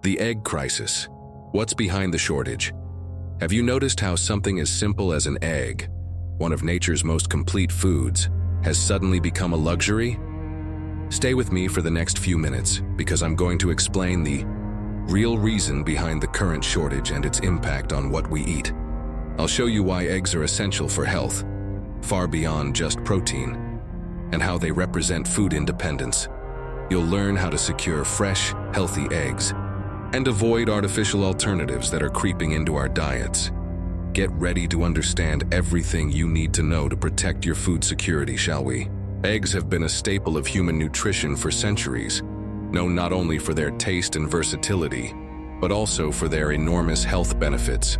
The egg crisis. What's behind the shortage? Have you noticed how something as simple as an egg, one of nature's most complete foods, has suddenly become a luxury? Stay with me for the next few minutes because I'm going to explain the real reason behind the current shortage and its impact on what we eat. I'll show you why eggs are essential for health, far beyond just protein, and how they represent food independence. You'll learn how to secure fresh, healthy eggs and avoid artificial alternatives that are creeping into our diets. Get ready to understand everything you need to know to protect your food security, shall we? Eggs have been a staple of human nutrition for centuries, known not only for their taste and versatility, but also for their enormous health benefits.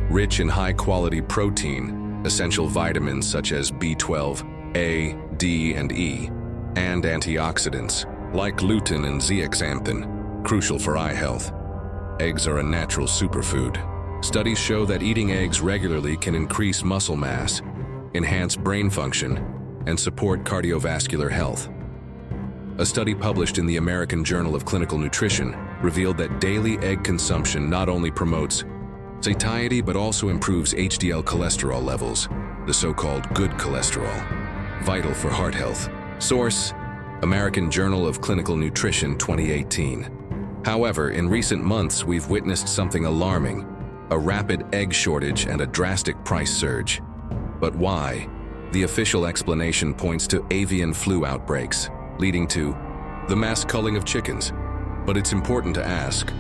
Rich in high-quality protein, essential vitamins such as B12, A, D, and E, and antioxidants like lutein and zeaxanthin, crucial for eye health. Eggs are a natural superfood. Studies show that eating eggs regularly can increase muscle mass, enhance brain function, and support cardiovascular health. A study published in the American Journal of Clinical Nutrition revealed that daily egg consumption not only promotes satiety but also improves HDL cholesterol levels, the so-called good cholesterol, vital for heart health. Source: American Journal of Clinical Nutrition 2018. However, in recent months we've witnessed something alarming: a rapid egg shortage and a drastic price surge. But why? The official explanation points to avian flu outbreaks, leading to the mass culling of chickens. But it's important to ask,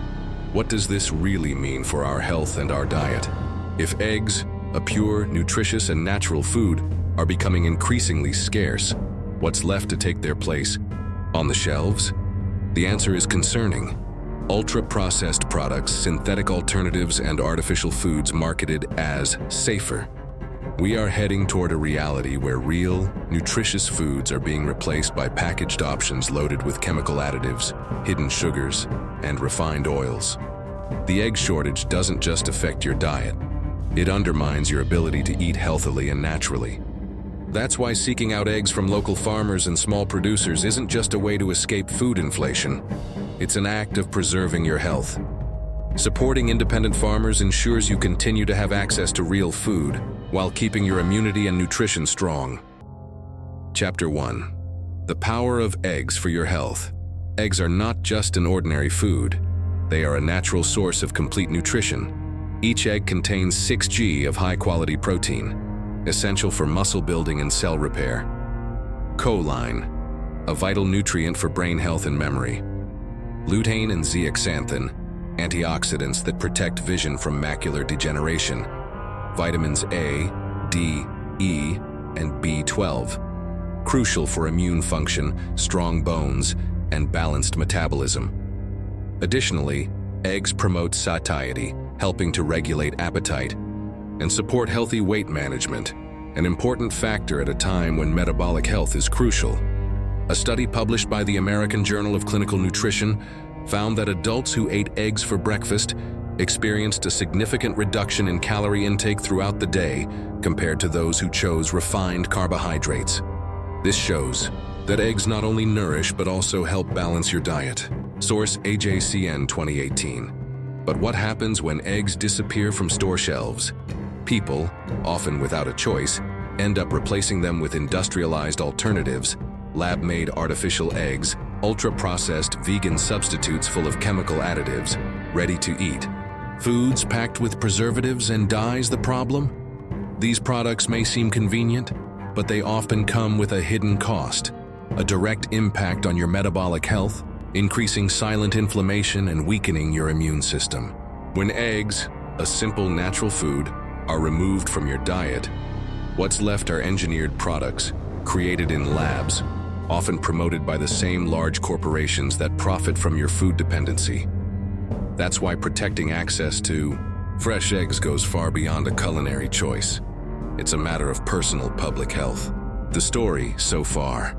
what does this really mean for our health and our diet? If eggs, a pure, nutritious, and natural food, are becoming increasingly scarce, what's left to take their place on the shelves? The answer is concerning. Ultra-processed products, synthetic alternatives, and artificial foods marketed as safer. We are heading toward a reality where real, nutritious foods are being replaced by packaged options loaded with chemical additives, hidden sugars, and refined oils. The egg shortage doesn't just affect your diet. It undermines your ability to eat healthily and naturally. That's why seeking out eggs from local farmers and small producers isn't just a way to escape food inflation. It's an act of preserving your health. Supporting independent farmers ensures you continue to have access to real food while keeping your immunity and nutrition strong. Chapter 1. The power of eggs for your health. Eggs are not just an ordinary food. They are a natural source of complete nutrition. Each egg contains 6G of high-quality protein, essential for muscle building and cell repair. Choline, a vital nutrient for brain health and memory. Lutein and zeaxanthin, antioxidants that protect vision from macular degeneration. Vitamins A, D, E, and B12, crucial for immune function, strong bones, and balanced metabolism. Additionally, eggs promote satiety, helping to regulate appetite, and support healthy weight management, an important factor at a time when metabolic health is crucial. A study published by the American Journal of Clinical Nutrition found that adults who ate eggs for breakfast experienced a significant reduction in calorie intake throughout the day compared to those who chose refined carbohydrates. This shows that eggs not only nourish but also help balance your diet. Source: AJCN 2018. But what happens when eggs disappear from store shelves? People, often without a choice, end up replacing them with industrialized alternatives, lab-made artificial eggs, ultra-processed vegan substitutes full of chemical additives, ready to eat. Foods packed with preservatives and dyes the problem? These products may seem convenient, but they often come with a hidden cost, a direct impact on your metabolic health, increasing silent inflammation and weakening your immune system. When eggs, a simple natural food, are removed from your diet, what's left are engineered products, created in labs, often promoted by the same large corporations that profit from your food dependency. That's why protecting access to fresh eggs goes far beyond a culinary choice. It's a matter of personal public health. The story so far.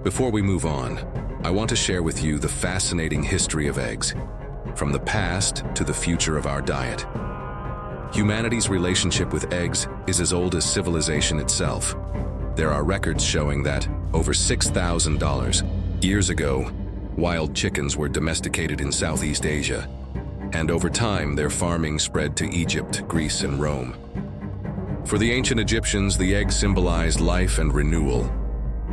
Before we move on, I want to share with you the fascinating history of eggs, from the past to the future of our diet. Humanity's relationship with eggs is as old as civilization itself. There are records showing that over $6,000 years ago, Wild chickens were domesticated in Southeast Asia, and over time their farming spread to Egypt, Greece, and Rome. For the ancient Egyptians, the egg symbolized life and renewal.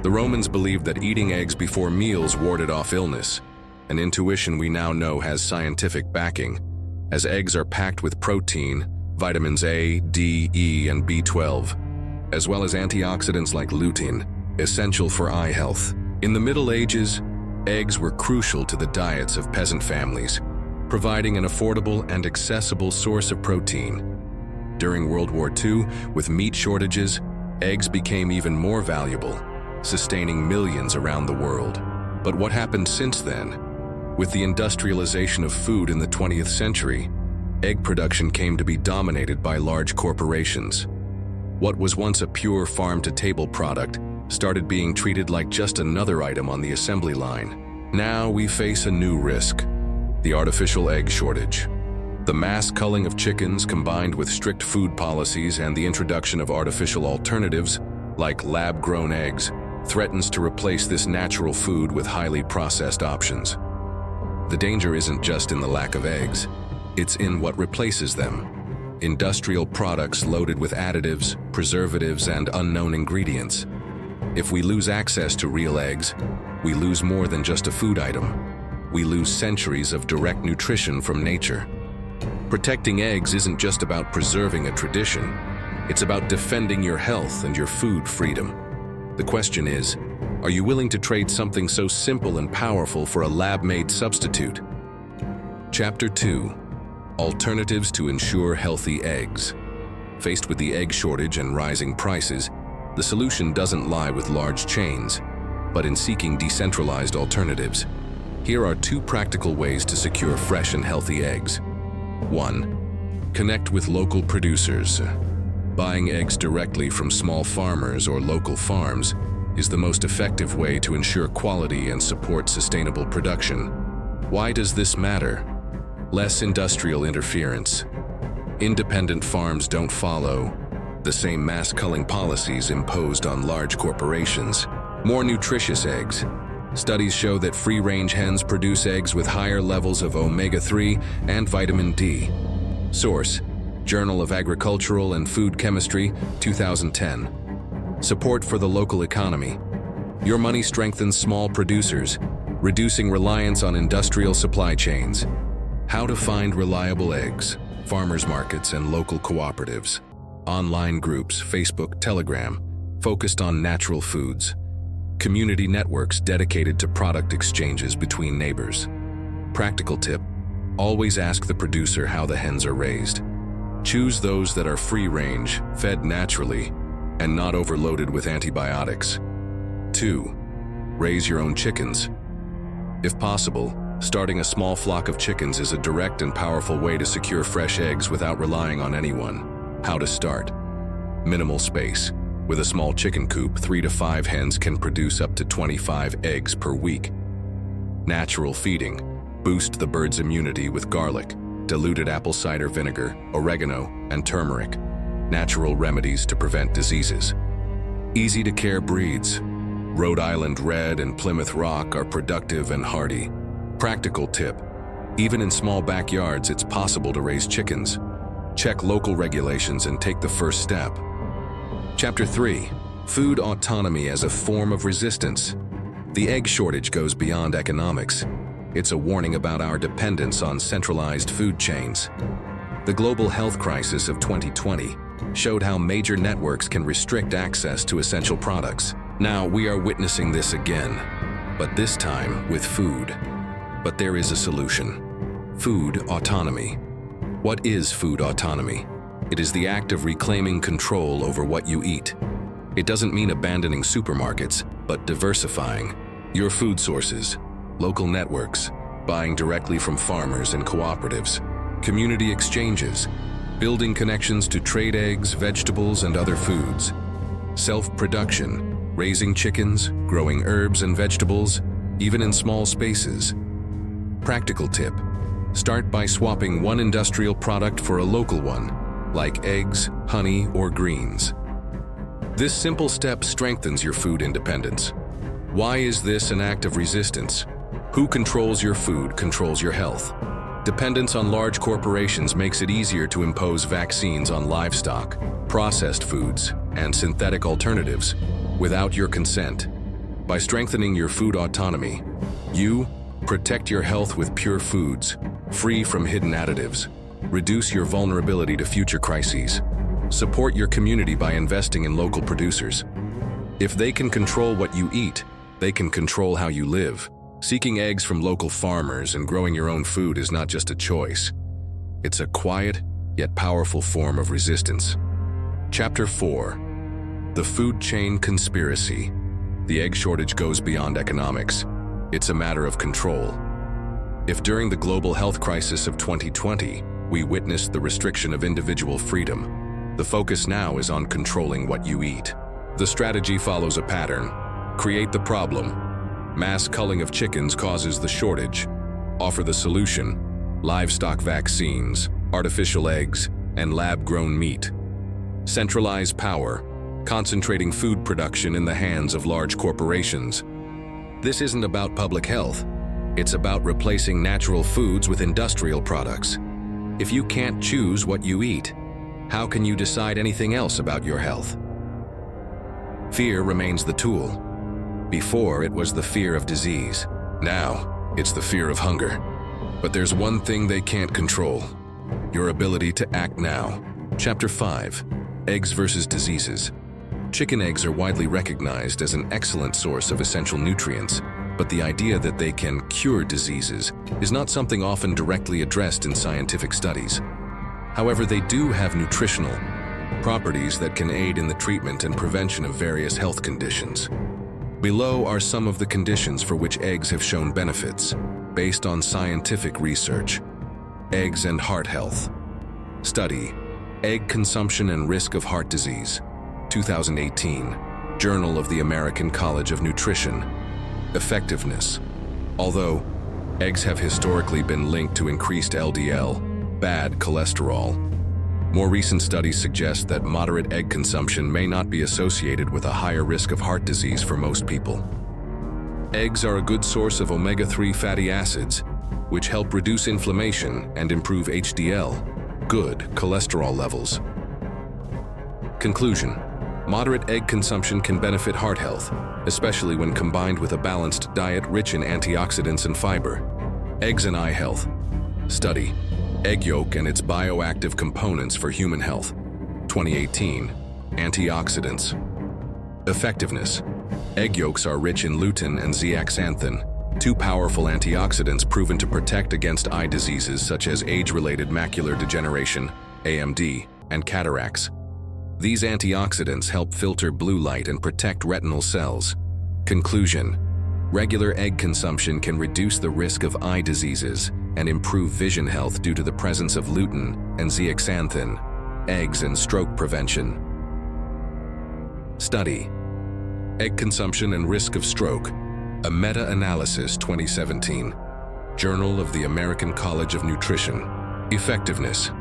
The Romans believed that eating eggs before meals warded off illness, an intuition we now know has scientific backing, as eggs are packed with protein, vitamins A, D, E, and B12, as well as antioxidants like lutein, essential for eye health. In the Middle Ages, eggs were crucial to the diets of peasant families, providing an affordable and accessible source of protein. During World War II, with meat shortages, eggs became even more valuable, sustaining millions around the world. But what happened since then? With the industrialization of food in the 20th century, egg production came to be dominated by large corporations. What was once a pure farm-to-table product started being treated like just another item on the assembly line. Now we face a new risk: the artificial egg shortage. The mass culling of chickens, combined with strict food policies and the introduction of artificial alternatives, like lab-grown eggs, threatens to replace this natural food with highly processed options. The danger isn't just in the lack of eggs, it's in what replaces them. Industrial products loaded with additives, preservatives, and unknown ingredients. If we lose access to real eggs, we lose more than just a food item. We lose centuries of direct nutrition from nature. Protecting eggs isn't just about preserving a tradition, it's about defending your health and your food freedom. The question is, are you willing to trade something so simple and powerful for a lab-made substitute? Chapter 2: Alternatives to ensure healthy eggs. Faced with the egg shortage and rising prices, the solution doesn't lie with large chains, but in seeking decentralized alternatives. Here are 2 practical ways to secure fresh and healthy eggs. 1. Connect with local producers. Buying eggs directly from small farmers or local farms is the most effective way to ensure quality and support sustainable production. Why does this matter? Less industrial interference. Independent farms don't follow the same mass culling policies imposed on large corporations. More nutritious eggs. Studies show that free-range hens produce eggs with higher levels of omega-3 and vitamin D. Source: Journal of Agricultural and Food Chemistry, 2010. Support for the local economy. Your money strengthens small producers, reducing reliance on industrial supply chains. How to find reliable eggs: farmers markets and local cooperatives. Online groups, Facebook, Telegram, focused on natural foods. Community networks dedicated to product exchanges between neighbors. Practical tip: always ask the producer how the hens are raised. Choose those that are free-range, fed naturally, and not overloaded with antibiotics. 2. Raise your own chickens. If possible, starting a small flock of chickens is a direct and powerful way to secure fresh eggs without relying on anyone. How to start: minimal space. With a small chicken coop, 3 to 5 hens can produce up to 25 eggs per week. Natural feeding: boost the bird's immunity with garlic, diluted apple cider vinegar, oregano, and turmeric. Natural remedies to prevent diseases. Easy-to-care breeds: Rhode Island Red and Plymouth Rock are productive and hardy. Practical tip: even in small backyards, it's possible to raise chickens. Check local regulations and take the first step. Chapter 3: Food autonomy as a form of resistance. The egg shortage goes beyond economics. It's a warning about our dependence on centralized food chains. The global health crisis of 2020 showed how major networks can restrict access to essential products. Now we are witnessing this again, but this time with food. But there is a solution: food autonomy. What is food autonomy? It is the act of reclaiming control over what you eat. It doesn't mean abandoning supermarkets, but diversifying your food sources, local networks, buying directly from farmers and cooperatives, community exchanges, building connections to trade eggs, vegetables, and other foods, self-production, raising chickens, growing herbs and vegetables, even in small spaces. Practical tip: start by swapping one industrial product for a local one, like eggs, honey, or greens. This simple step strengthens your food independence. Why is this an act of resistance? Who controls your food controls your health. Dependence on large corporations makes it easier to impose vaccines on livestock, processed foods, and synthetic alternatives without your consent. By strengthening your food autonomy, you protect your health with pure foods, free from hidden additives. Reduce your vulnerability to future crises. Support your community by investing in local producers. If they can control what you eat, they can control how you live. Seeking eggs from local farmers and growing your own food is not just a choice. It's a quiet, yet powerful form of resistance. Chapter 4. The Food Chain Conspiracy. The egg shortage goes beyond economics. It's a matter of control. If during the global health crisis of 2020, we witnessed the restriction of individual freedom, the focus now is on controlling what you eat. The strategy follows a pattern. Create the problem. Mass culling of chickens causes the shortage. Offer the solution. Livestock vaccines, artificial eggs, and lab-grown meat. Centralize power, concentrating food production in the hands of large corporations. This isn't about public health. It's about replacing natural foods with industrial products. If you can't choose what you eat, how can you decide anything else about your health? Fear remains the tool. Before, it was the fear of disease. Now, it's the fear of hunger. But there's one thing they can't control: your ability to act now. Chapter 5. Eggs versus diseases. Chicken eggs are widely recognized as an excellent source of essential nutrients, but the idea that they can cure diseases is not something often directly addressed in scientific studies. However, they do have nutritional properties that can aid in the treatment and prevention of various health conditions. Below are some of the conditions for which eggs have shown benefits, based on scientific research. Eggs and heart health. Study: Egg consumption and risk of heart disease. 2018. Journal of the American College of Nutrition. Effectiveness. Although eggs have historically been linked to increased LDL, bad cholesterol, more recent studies suggest that moderate egg consumption may not be associated with a higher risk of heart disease for most people. Eggs are a good source of omega-3 fatty acids, which help reduce inflammation and improve HDL, good cholesterol levels. Conclusion: moderate egg consumption can benefit heart health, especially when combined with a balanced diet rich in antioxidants and fiber. Eggs and eye health. Study: Egg yolk and its bioactive components for human health. 2018. Antioxidants. Effectiveness. Egg yolks are rich in lutein and zeaxanthin, two powerful antioxidants proven to protect against eye diseases such as age-related macular degeneration, AMD, and cataracts. These antioxidants help filter blue light and protect retinal cells. Conclusion: regular egg consumption can reduce the risk of eye diseases and improve vision health due to the presence of lutein and zeaxanthin. Eggs and stroke prevention. Study: Egg consumption and risk of stroke. A meta-analysis 2017. Journal of the American College of Nutrition. Effectiveness.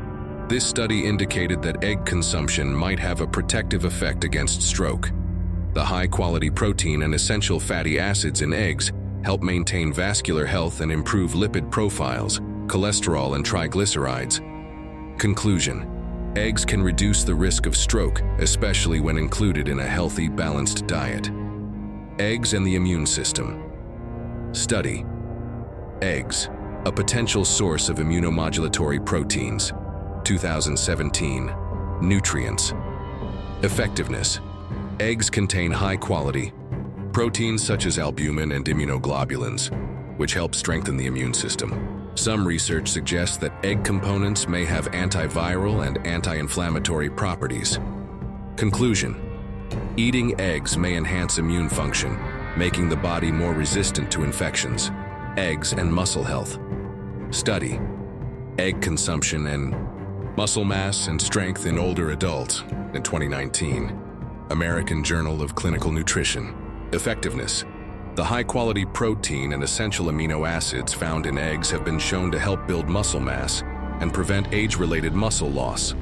This study indicated that egg consumption might have a protective effect against stroke. The high-quality protein and essential fatty acids in eggs help maintain vascular health and improve lipid profiles, cholesterol and triglycerides. Conclusion: eggs can reduce the risk of stroke, especially when included in a healthy, balanced diet. Eggs and the immune system. Study: eggs, a potential source of immunomodulatory proteins. 2017. Nutrients. Effectiveness. Eggs contain high-quality proteins such as albumin and immunoglobulins, which help strengthen the immune system. Some research suggests that egg components may have antiviral and anti-inflammatory properties. Conclusion: eating eggs may enhance immune function, making the body more resistant to infections. Eggs and muscle health. Study: egg consumption and muscle mass and strength in older adults in 2019. American Journal of Clinical Nutrition. Effectiveness. The high-quality protein and essential amino acids found in eggs have been shown to help build muscle mass and prevent age-related muscle loss,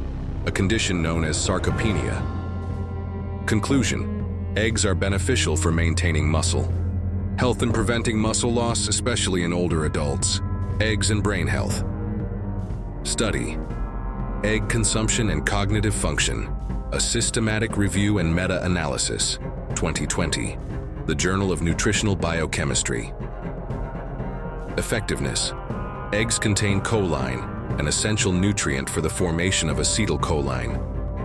a condition known as sarcopenia. Conclusion: eggs are beneficial for maintaining muscle, Health and preventing muscle loss, especially in older adults. Eggs and brain health. Study. Egg consumption and cognitive function. A systematic review and meta-analysis. 2020. The Journal of Nutritional Biochemistry. Effectiveness. Eggs contain choline, an essential nutrient for the formation of acetylcholine,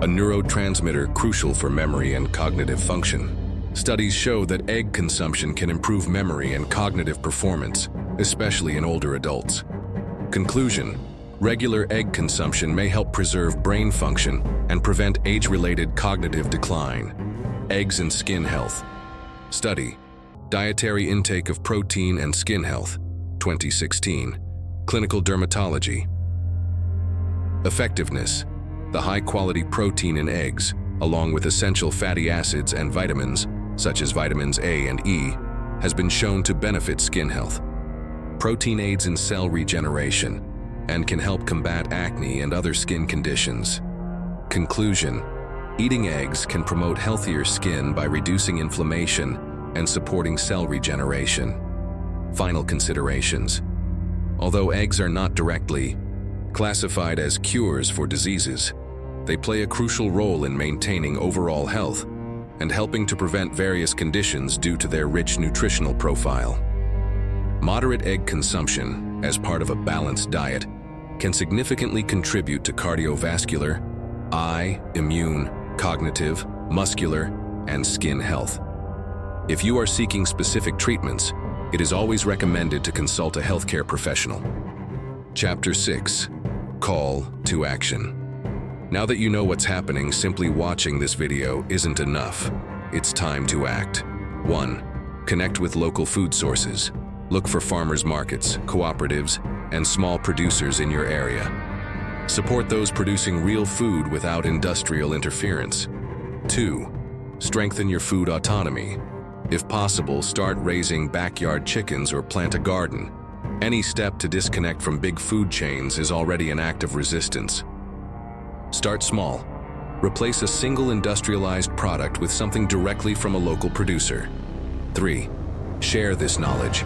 a neurotransmitter crucial for memory and cognitive function. Studies show that egg consumption can improve memory and cognitive performance, especially in older adults. Conclusion: regular egg consumption may help preserve brain function and prevent age-related cognitive decline. Eggs and skin health. Study. Dietary intake of protein and skin health. 2016. Clinical dermatology. Effectiveness. The high-quality protein in eggs, along with essential fatty acids and vitamins, such as vitamins A and E, has been shown to benefit skin health. Protein aids in cell regeneration and can help combat acne and other skin conditions. Conclusion: eating eggs can promote healthier skin by reducing inflammation and supporting cell regeneration. Final considerations. Although eggs are not directly classified as cures for diseases, they play a crucial role in maintaining overall health and helping to prevent various conditions due to their rich nutritional profile. Moderate egg consumption, as part of a balanced diet, can significantly contribute to cardiovascular, eye, immune, cognitive, muscular, and skin health. If you are seeking specific treatments, it is always recommended to consult a healthcare professional. Chapter 6. Call to action. Now that you know what's happening, simply watching this video isn't enough. It's time to act. 1. Connect with local food sources. Look for farmers markets, cooperatives, and small producers in your area. Support those producing real food without industrial interference. 2. Strengthen your food autonomy. If possible, start raising backyard chickens or plant a garden. Any step to disconnect from big food chains is already an act of resistance. Start small. Replace a single industrialized product with something directly from a local producer. 3. Share this knowledge.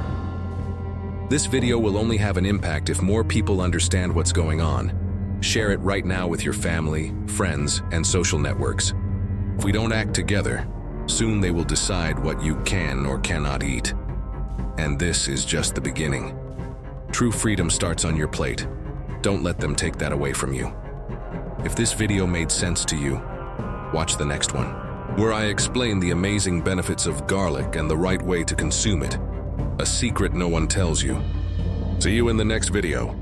This video will only have an impact if more people understand what's going on. Share it right now with your family, friends, and social networks. If we don't act together, soon they will decide what you can or cannot eat. And this is just the beginning. True freedom starts on your plate. Don't let them take that away from you. If this video made sense to you, watch the next one, where I explain the amazing benefits of garlic and the right way to consume it. A secret no one tells you. See you in the next video.